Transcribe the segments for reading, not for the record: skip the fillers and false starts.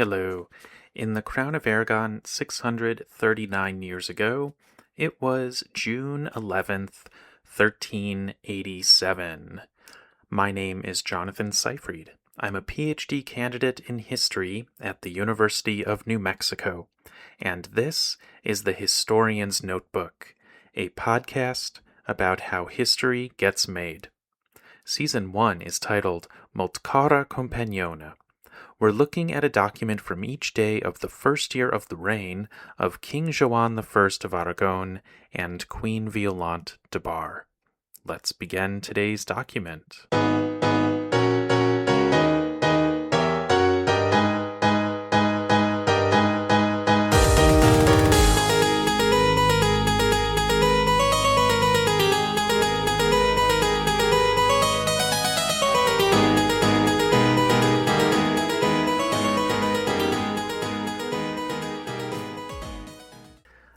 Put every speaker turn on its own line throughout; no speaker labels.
Hello. In the Crown of Aragon 639 years ago, it was June 11th, 1387. My name is Jonathan Seyfried. I'm a PhD candidate in history at the University of New Mexico, and this is the Historian's Notebook, a podcast about how history gets made. Season 1 is titled Molt Cara Companiona. We're looking at a document from each day of the first year of the reign of King Joan I of Aragon and Queen Violant de Bar. Let's begin today's document.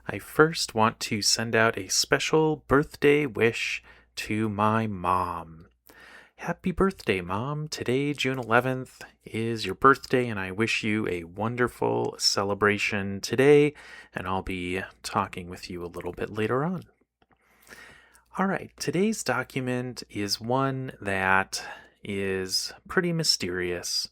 I first want to send out a special birthday wish to my mom. Happy birthday, Mom. Today, June 11th, is your birthday, and I wish you a wonderful celebration today, and I'll be talking with you a little bit later on. All right, today's document is one that is pretty mysterious.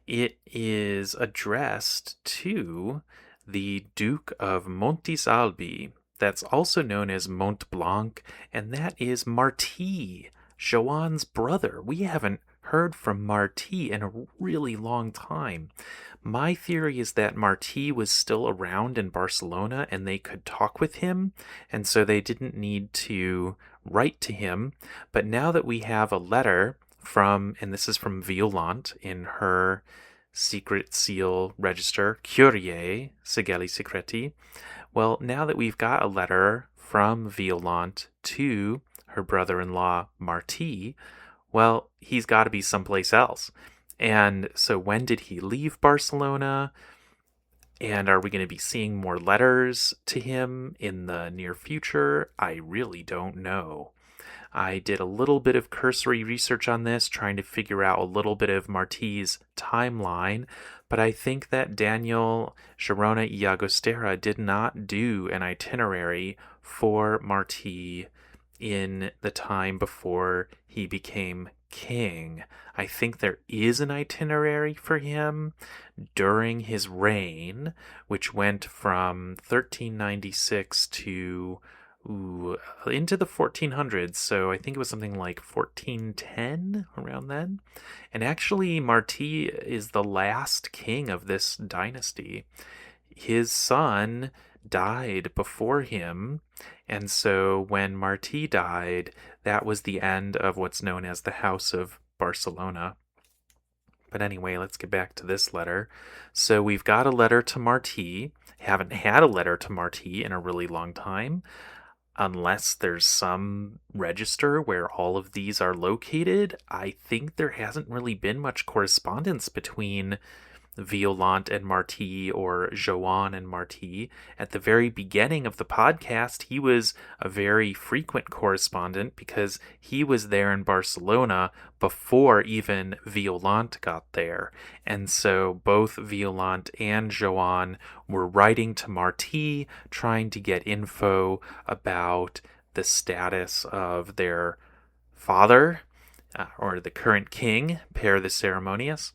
It is addressed to the Duke of Montblanch, that's also known as Montblanc, and that is Martí, Joan's brother. We haven't heard from Martí in a really long time. My theory is that Martí was still around in Barcelona and they could talk with him, and so they didn't need to write to him. But now that we have a letter from, and this is from Violant in her secret seal register, Curiae Sigilli Secreti. Well, now that we've got a letter from Violant to her brother-in-law, Martí, well, he's got to be someplace else. And so when did he leave Barcelona? And are we going to be seeing more letters to him in the near future? I really don't know. I did a little bit of cursory research on this, trying to figure out a little bit of Martí's timeline, but I think that Daniel Girona y Agostera did not do an itinerary for Martí in the time before he became king. I think there is an itinerary for him during his reign, which went from 1396 to into the 1400s, so I think it was something like 1410, around then. And actually, Martí is the last king of this dynasty. His son died before him, and so when Martí died, that was the end of what's known as the House of Barcelona. But anyway, let's get back to this letter. So we've got a letter to Martí. Haven't had a letter to Martí in a really long time, unless there's some register where all of these are located. I think there hasn't really been much correspondence between Violant and Martí or Joan and Martí. At the very beginning of the podcast, he was a very frequent correspondent because he was there in Barcelona before even Violant got there. And so both Violant and Joan were writing to Martí, trying to get info about the status of their father, or the current king, Pere the Ceremonious.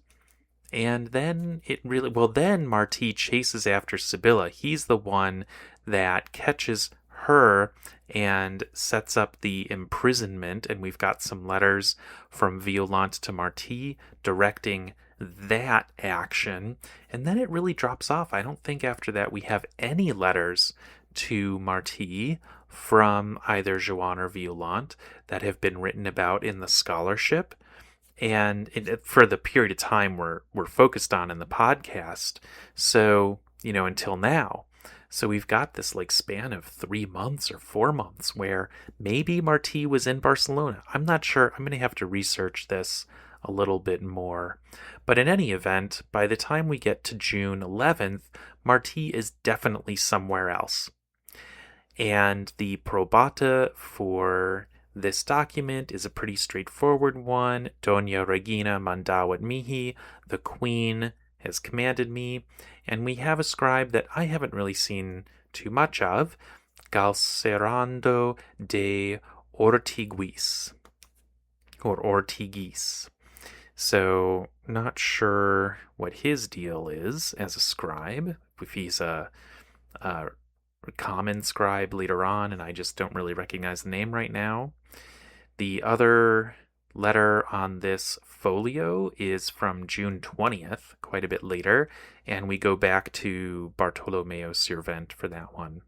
And then then Martí chases after Sibylla. He's the one that catches her and sets up the imprisonment. And we've got some letters from Violant to Martí directing that action. And then it really drops off. I don't think after that we have any letters to Martí from either Joan or Violant that have been written about in the scholarship. And for the period of time we're focused on in the podcast, so until now. So we've got this span of 3 months or 4 months where maybe Martí was in Barcelona. I'm not sure. I'm going to have to research this a little bit more. But in any event, by the time we get to June 11th, Martí is definitely somewhere else. And the probata for this document is a pretty straightforward one. Doña Regina mandawat mihi, the queen has commanded me. And we have a scribe that I haven't really seen too much of, Galcerando de Ortiguis, or Ortiguis. So, not sure what his deal is as a scribe, if he's a common scribe later on, and I just don't really recognize the name right now. The other letter on this folio is from June 20th, quite a bit later, and we go back to Bartolomeo Sirvent for that one.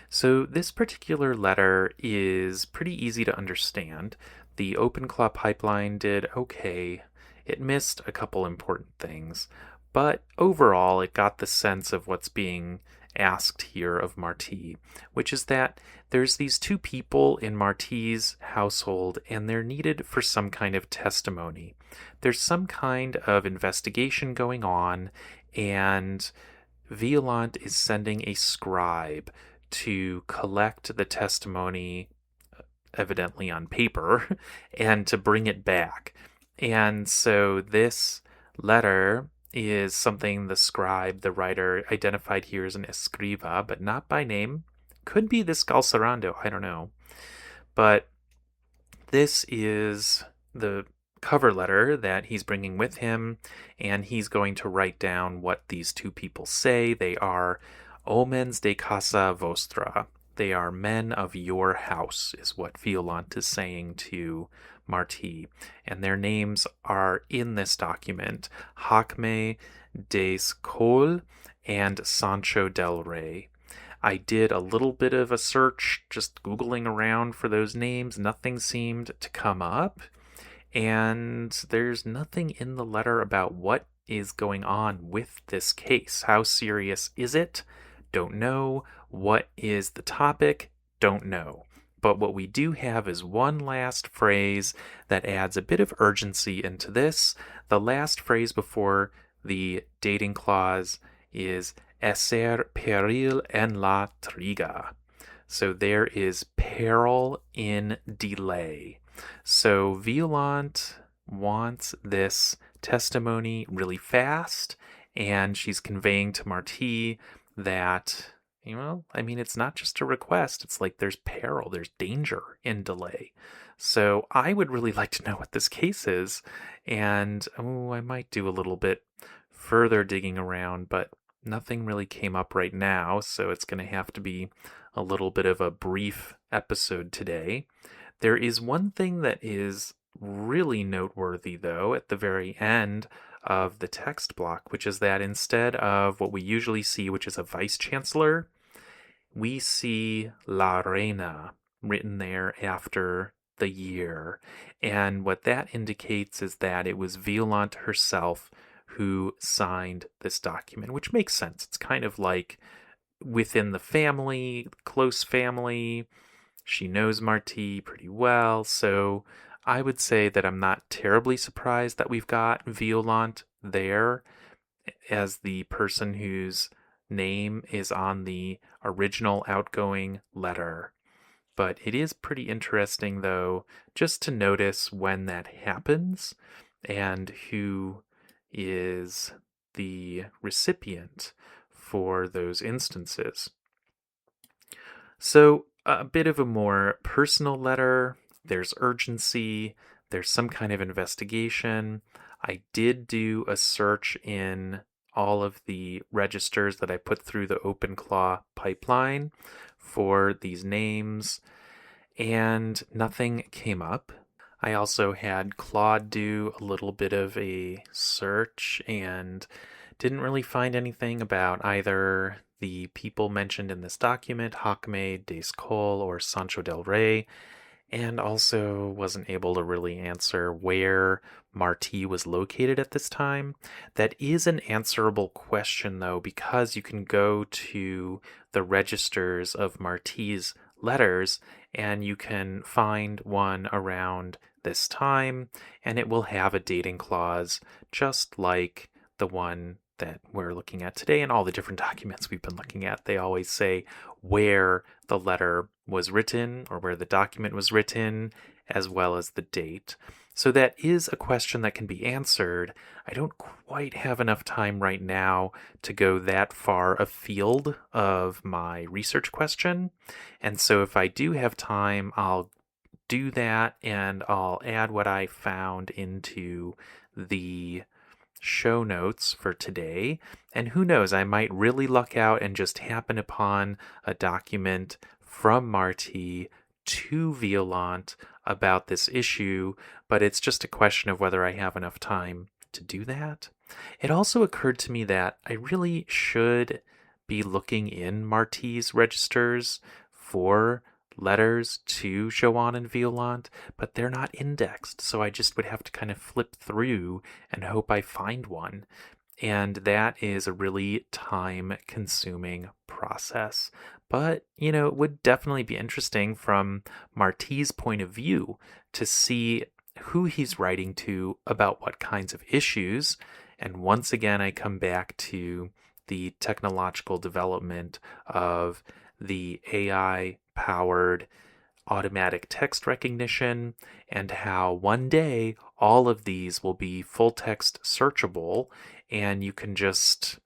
So this particular letter is pretty easy to understand. The OpenClaw pipeline did okay. It missed a couple important things, but overall it got the sense of what's being asked here of Martí, which is that there's these two people in Martí's household and they're needed for some kind of testimony. There's some kind of investigation going on, and Violant is sending a scribe to collect the testimony, evidently on paper, and to bring it back. And so this letter is something the scribe, the writer, identified here as an escriba, but not by name. Could be this Galcerando, I don't know. But this is the cover letter that he's bringing with him, and he's going to write down what these two people say. They are Homens de casa vostra. They are men of your house, is what Violant is saying to Martí. And their names are in this document: Jaime des Col and Sancho del Rey. I did a little bit of a search, just Googling around for those names. Nothing seemed to come up. And there's nothing in the letter about what is going on with this case. How serious is it? Don't know. What is the topic? Don't know. But what we do have is one last phrase that adds a bit of urgency into this. The last phrase before the dating clause is esser peril en la triga. So there is peril in delay. So Violant wants this testimony really fast, and she's conveying to Martí that, it's not just a request. It's like there's peril, there's danger in delay. So I would really like to know what this case is, and I might do a little bit further digging around, but nothing really came up right now, so it's going to have to be a little bit of a brief episode today. There is one thing that is really noteworthy, though, at the very end of the text block, which is that instead of what we usually see, which is a vice chancellor, we see La Reina written there after the year. And what that indicates is that it was Violant herself who signed this document, which makes sense. It's kind of like within the family, close family. She knows Martí pretty well, so I would say that I'm not terribly surprised that we've got Violant there as the person whose name is on the original outgoing letter. But it is pretty interesting, though, just to notice when that happens and who is the recipient for those instances. So a bit of a more personal letter. There's urgency. There's some kind of investigation. I did do a search in all of the registers that I put through the OpenClaw pipeline for these names, and nothing came up. I also had Claude do a little bit of a search and didn't really find anything about either the people mentioned in this document, Jaime des Col or Sancho del Rey, and also wasn't able to really answer where Martí was located at this time. That is an answerable question, though, because you can go to the registers of Martí's letters and you can find one around this time, and it will have a dating clause just like the one that we're looking at today and all the different documents we've been looking at. They always say where the letter was written or where the document was written, as well as the date. So that is a question that can be answered. I don't quite have enough time right now to go that far afield of my research question. And so if I do have time, I'll do that and I'll add what I found into the show notes for today. And who knows, I might really luck out and just happen upon a document from Martí to Violant about this issue, but it's just a question of whether I have enough time to do that. It also occurred to me that I really should be looking in Martí's registers for letters to Joan and Violant, but they're not indexed, so I just would have to kind of flip through and hope I find one. And that is a really time-consuming process. But, it would definitely be interesting from Martí's point of view to see who he's writing to about what kinds of issues. And once again, I come back to the technological development of the AI-powered automatic text recognition and how one day all of these will be full text searchable and you can just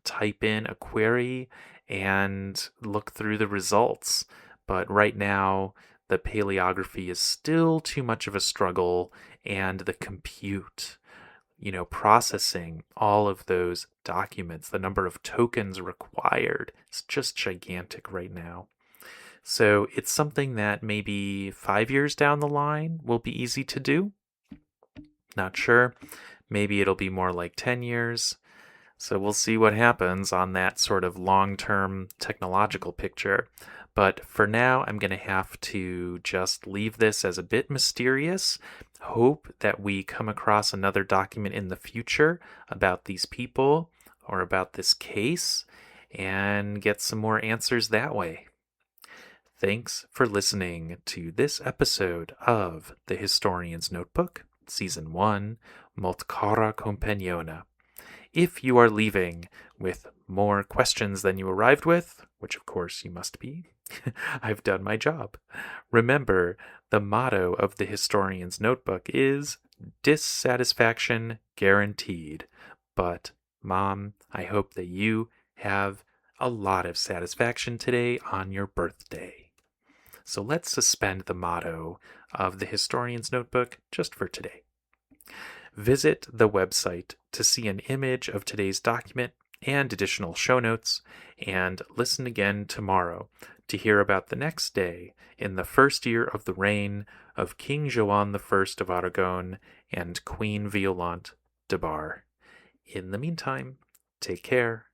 type in a query and look through the results. But right now, the paleography is still too much of a struggle, and the compute, processing all of those documents, the number of tokens required is just gigantic right now. So it's something that maybe 5 years down the line will be easy to do. Not sure. Maybe it'll be more like 10 years. So we'll see what happens on that sort of long-term technological picture. But for now, I'm going to have to just leave this as a bit mysterious. Hope that we come across another document in the future about these people or about this case and get some more answers that way. Thanks for listening to this episode of The Historian's Notebook, Season 1, Molt cara companiona. If you are leaving with more questions than you arrived with, which of course you must be, I've done my job. Remember, the motto of The Historian's Notebook is dissatisfaction guaranteed. But, Mom, I hope that you have a lot of satisfaction today on your birthday. So let's suspend the motto of The Historian's Notebook just for today. Visit the website to see an image of today's document and additional show notes, and listen again tomorrow to hear about the next day in the first year of the reign of King Joan I of Aragon and Queen Violant de Bar. In the meantime, take care.